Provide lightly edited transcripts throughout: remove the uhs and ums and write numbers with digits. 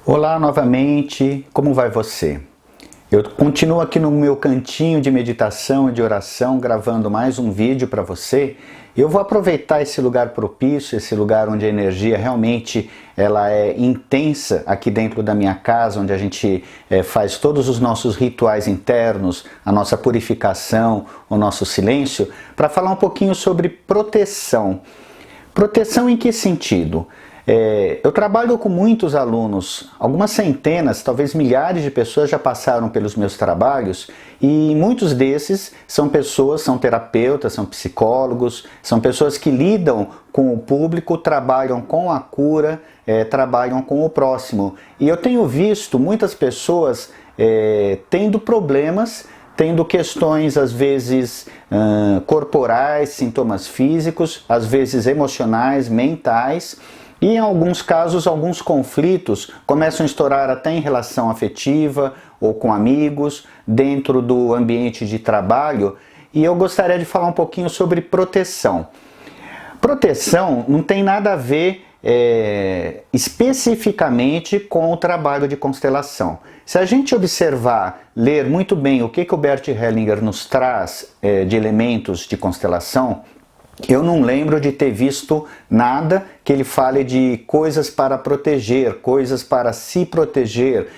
Olá novamente, como vai você? Eu continuo aqui no meu cantinho de meditação e de oração, gravando mais um vídeo para você. Eu vou aproveitar esse lugar propício, esse lugar onde a energia realmente ela é intensa aqui dentro da minha casa, onde a gente faz todos os nossos rituais internos, a nossa purificação, o nosso silêncio, para falar um pouquinho sobre proteção. Proteção em que sentido? Eu trabalho com muitos alunos, algumas centenas, talvez milhares de pessoas já passaram pelos meus trabalhos e muitos desses são pessoas, são terapeutas, são psicólogos, são pessoas que lidam com o público, trabalham com a cura, trabalham com o próximo. E eu tenho visto muitas pessoas tendo problemas, tendo questões às vezes corporais, sintomas físicos, às vezes emocionais, mentais, e em alguns casos alguns conflitos começam a estourar até em relação afetiva ou com amigos, dentro do ambiente de trabalho, e eu gostaria de falar um pouquinho sobre proteção. Proteção não tem nada a ver especificamente com o trabalho de constelação. Se a gente observar, ler muito bem o que o Bert Hellinger nos traz de elementos de constelação, eu não lembro de ter visto nada que ele fale de coisas para proteger, coisas para se proteger,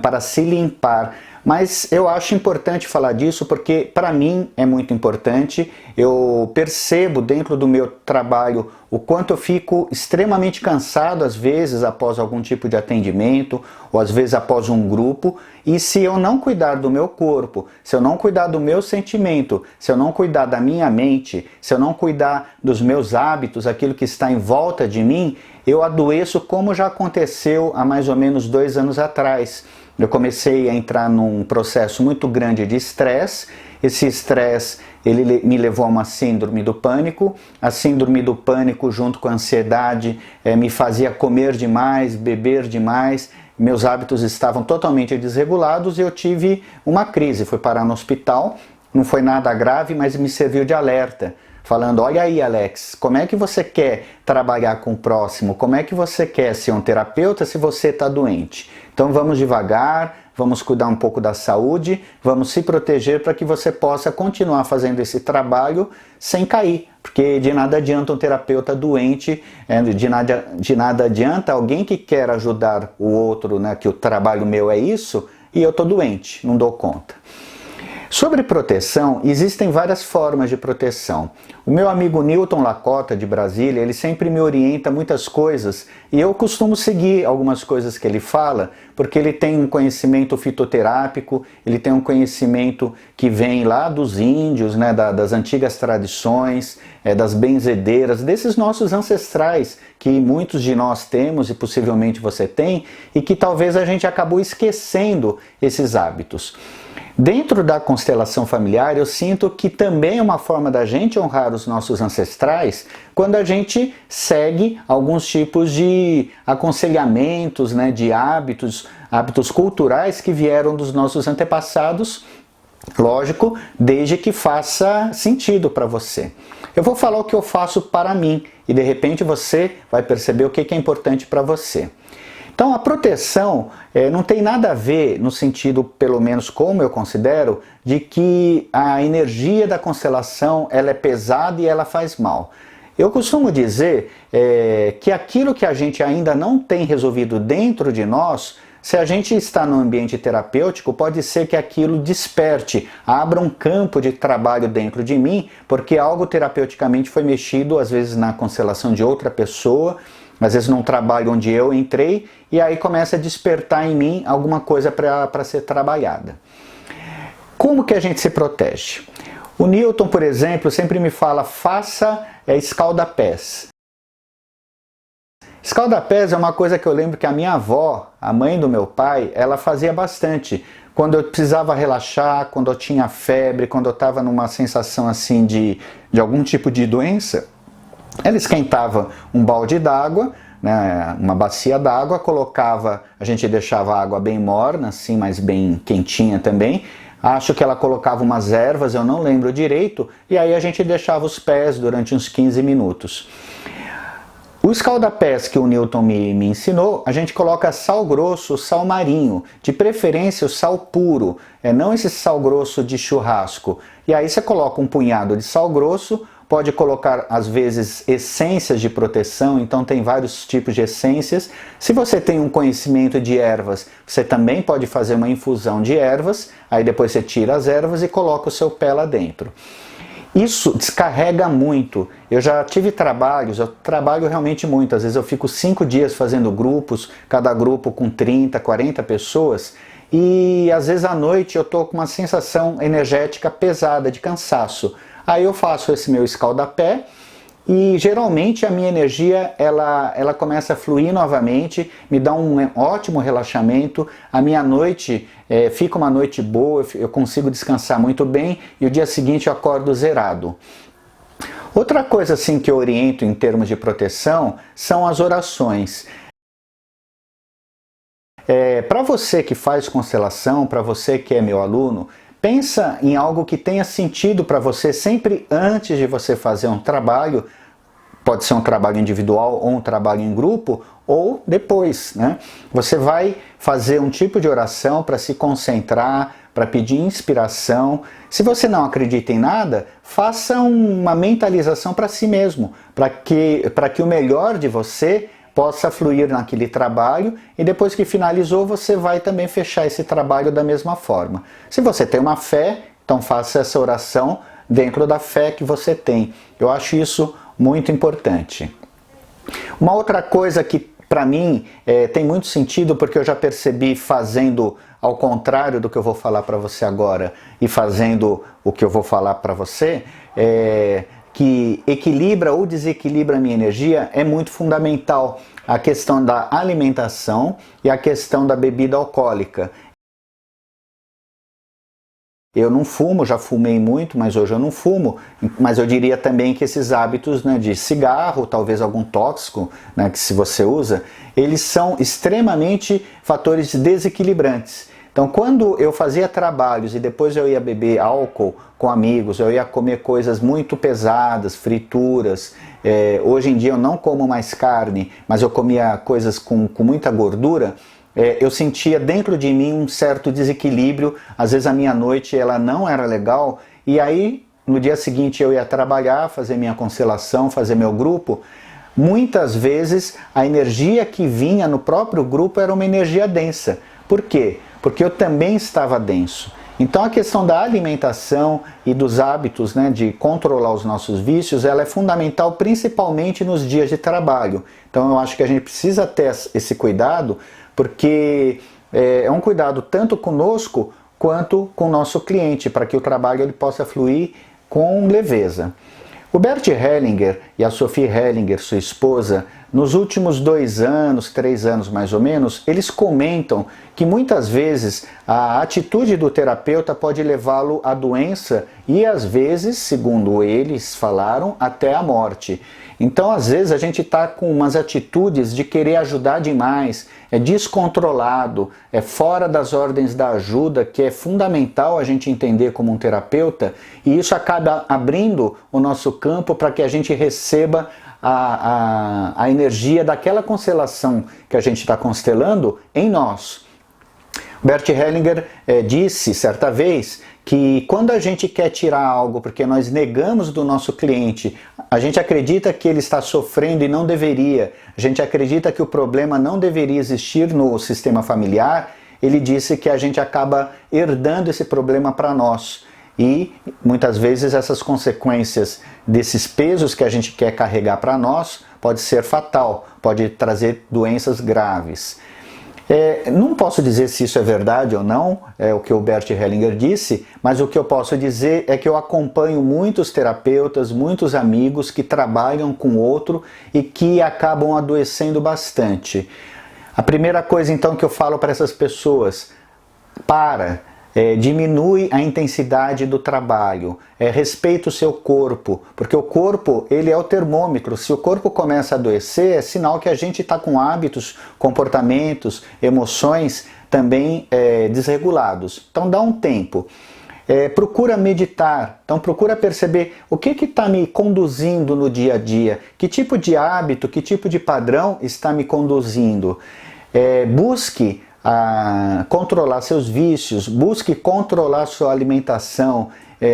para se limpar. Mas eu acho importante falar disso porque para mim é muito importante. Eu percebo dentro do meu trabalho o quanto eu fico extremamente cansado às vezes após algum tipo de atendimento ou às vezes após um grupo, e se eu não cuidar do meu corpo, se eu não cuidar do meu sentimento, se eu não cuidar da minha mente, se eu não cuidar dos meus hábitos, aquilo que está em volta de mim, eu adoeço, como já aconteceu há mais ou menos 2 anos atrás. Eu comecei a entrar num processo muito grande de estresse. Esse estresse ele me levou a uma síndrome do pânico. A síndrome do pânico, junto com a ansiedade, me fazia comer demais, beber demais. Meus hábitos estavam totalmente desregulados e eu tive uma crise. Fui parar no hospital, não foi nada grave, mas me serviu de alerta. Falando, olha aí Alex, como é que você quer trabalhar com o próximo? Como é que você quer ser um terapeuta se você está doente? Então vamos devagar, vamos cuidar um pouco da saúde, vamos se proteger para que você possa continuar fazendo esse trabalho sem cair. Porque de nada adianta um terapeuta doente, de nada adianta alguém que quer ajudar o outro, né, que o trabalho meu é isso, e eu estou doente, não dou conta. Sobre proteção, existem várias formas de proteção. O meu amigo Newton Lakota, de Brasília, ele sempre me orienta muitas coisas e eu costumo seguir algumas coisas que ele fala, porque ele tem um conhecimento fitoterápico, ele tem um conhecimento que vem lá dos índios, né, das antigas tradições, das benzedeiras, desses nossos ancestrais que muitos de nós temos e possivelmente você tem, e que talvez a gente acabou esquecendo esses hábitos. Dentro da constelação familiar, eu sinto que também é uma forma da gente honrar os nossos ancestrais quando a gente segue alguns tipos de aconselhamentos, né, de hábitos culturais que vieram dos nossos antepassados, lógico, desde que faça sentido para você. Eu vou falar o que eu faço para mim e de repente você vai perceber o que é importante para você. Então a proteção não tem nada a ver, no sentido, pelo menos como eu considero, de que a energia da constelação ela é pesada e ela faz mal. Eu costumo dizer que aquilo que a gente ainda não tem resolvido dentro de nós, se a gente está no ambiente terapêutico, pode ser que aquilo desperte, abra um campo de trabalho dentro de mim, porque algo terapeuticamente foi mexido, às vezes na constelação de outra pessoa, às vezes num trabalho onde eu entrei, e aí começa a despertar em mim alguma coisa para ser trabalhada. Como que a gente se protege? O Newton, por exemplo, sempre me fala, faça escalda-pés. Escalda-pés é uma coisa que eu lembro que a minha avó, a mãe do meu pai, ela fazia bastante. Quando eu precisava relaxar, quando eu tinha febre, quando eu estava numa sensação assim de algum tipo de doença, ela esquentava um balde d'água, né, uma bacia d'água, colocava, a gente deixava a água bem morna, assim, mas bem quentinha também. Acho que ela colocava umas ervas, eu não lembro direito, e aí a gente deixava os pés durante uns 15 minutos. O escaldapés que o Newton me ensinou, a gente coloca sal grosso, sal marinho, de preferência o sal puro, não esse sal grosso de churrasco. E aí você coloca um punhado de sal grosso, pode colocar às vezes essências de proteção, então tem vários tipos de essências. Se você tem um conhecimento de ervas, você também pode fazer uma infusão de ervas, aí depois você tira as ervas e coloca o seu pé lá dentro. Isso descarrega muito. Eu já tive trabalhos, eu trabalho realmente muito. Às vezes eu fico 5 dias fazendo grupos, cada grupo com 30, 40 pessoas. E às vezes à noite eu estou com uma sensação energética pesada, de cansaço. Aí eu faço esse meu escaldapé e geralmente a minha energia ela começa a fluir novamente, me dá um ótimo relaxamento, a minha noite fica uma noite boa, eu consigo descansar muito bem e o dia seguinte eu acordo zerado. Outra coisa assim que eu oriento em termos de proteção são as orações. Para você que faz constelação, para você que é meu aluno, pensa em algo que tenha sentido para você sempre antes de você fazer um trabalho, pode ser um trabalho individual ou um trabalho em grupo, ou depois, né? Você vai fazer um tipo de oração para se concentrar, para pedir inspiração. Se você não acredita em nada, faça uma mentalização para si mesmo, para que o melhor de você possa fluir naquele trabalho e depois que finalizou você vai também fechar esse trabalho da mesma forma. Se você tem uma fé, então faça essa oração dentro da fé que você tem. Eu acho isso muito importante. Uma outra coisa que para mim tem muito sentido, porque eu já percebi fazendo ao contrário do que eu vou falar para você agora e fazendo o que eu vou falar para você, que equilibra ou desequilibra a minha energia, é muito fundamental a questão da alimentação e a questão da bebida alcoólica. Eu não fumo, já fumei muito, mas hoje eu não fumo, mas eu diria também que esses hábitos, né, de cigarro, talvez algum tóxico, né, que se você usa, eles são extremamente fatores desequilibrantes. Então, quando eu fazia trabalhos e depois eu ia beber álcool com amigos, eu ia comer coisas muito pesadas, frituras, hoje em dia eu não como mais carne, mas eu comia coisas com muita gordura, eu sentia dentro de mim um certo desequilíbrio, às vezes a minha noite ela não era legal, e aí no dia seguinte eu ia trabalhar, fazer minha constelação, fazer meu grupo. Muitas vezes a energia que vinha no próprio grupo era uma energia densa. Por quê? Porque eu também estava denso. Então a questão da alimentação e dos hábitos, né, de controlar os nossos vícios, ela é fundamental principalmente nos dias de trabalho. Então eu acho que a gente precisa ter esse cuidado, porque é um cuidado tanto conosco quanto com o nosso cliente, para que o trabalho ele possa fluir com leveza. O Bert Hellinger e a Sophie Hellinger, sua esposa, nos últimos 2 anos, 3 anos mais ou menos, eles comentam que muitas vezes a atitude do terapeuta pode levá-lo à doença e às vezes, segundo eles falaram, até à morte. Então às vezes a gente está com umas atitudes de querer ajudar demais, é descontrolado, é fora das ordens da ajuda, que é fundamental a gente entender como um terapeuta, e isso acaba abrindo o nosso campo para que a gente receba a energia daquela constelação que a gente está constelando em nós. Bert Hellinger disse certa vez que quando a gente quer tirar algo porque nós negamos do nosso cliente, a gente acredita que ele está sofrendo e não deveria, a gente acredita que o problema não deveria existir no sistema familiar, ele disse que a gente acaba herdando esse problema para nós. E muitas vezes essas consequências desses pesos que a gente quer carregar para nós pode ser fatal, pode trazer doenças graves. Não posso dizer se isso é verdade ou não, é o que o Bert Hellinger disse, mas o que eu posso dizer é que eu acompanho muitos terapeutas, muitos amigos que trabalham com outro e que acabam adoecendo bastante. A primeira coisa então que eu falo para essas pessoas, diminui a intensidade do trabalho, respeita o seu corpo, porque o corpo ele é o termômetro. Se o corpo começa a adoecer, é sinal que a gente está com hábitos, comportamentos, emoções também desregulados. Então dá um tempo. Procura meditar, então procura perceber o que está me conduzindo no dia a dia, que tipo de hábito, que tipo de padrão está me conduzindo. Busque controlar seus vícios, busque controlar sua alimentação,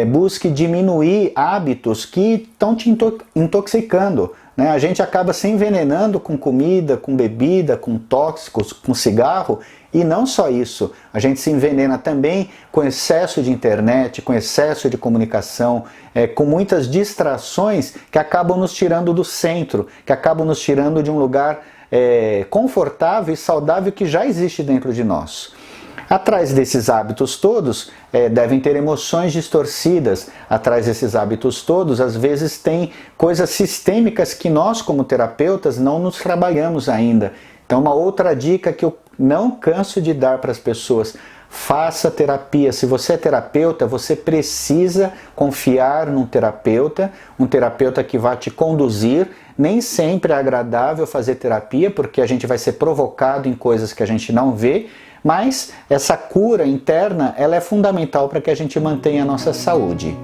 busque diminuir hábitos que estão te intoxicando. Né? A gente acaba se envenenando com comida, com bebida, com tóxicos, com cigarro, e não só isso, a gente se envenena também com excesso de internet, com excesso de comunicação, com muitas distrações que acabam nos tirando do centro, que acabam nos tirando de um lugar confortável e saudável que já existe dentro de nós. Atrás desses hábitos todos, devem ter emoções distorcidas. Atrás desses hábitos todos, às vezes tem coisas sistêmicas que nós, como terapeutas, não nos trabalhamos ainda. Então, uma outra dica que eu não canso de dar para as pessoas: faça terapia. Se você é terapeuta, você precisa confiar num terapeuta, um terapeuta que vai te conduzir. Nem sempre é agradável fazer terapia, porque a gente vai ser provocado em coisas que a gente não vê, mas essa cura interna, ela é fundamental para que a gente mantenha a nossa saúde.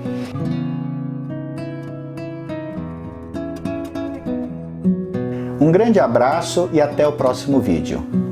Um grande abraço e até o próximo vídeo.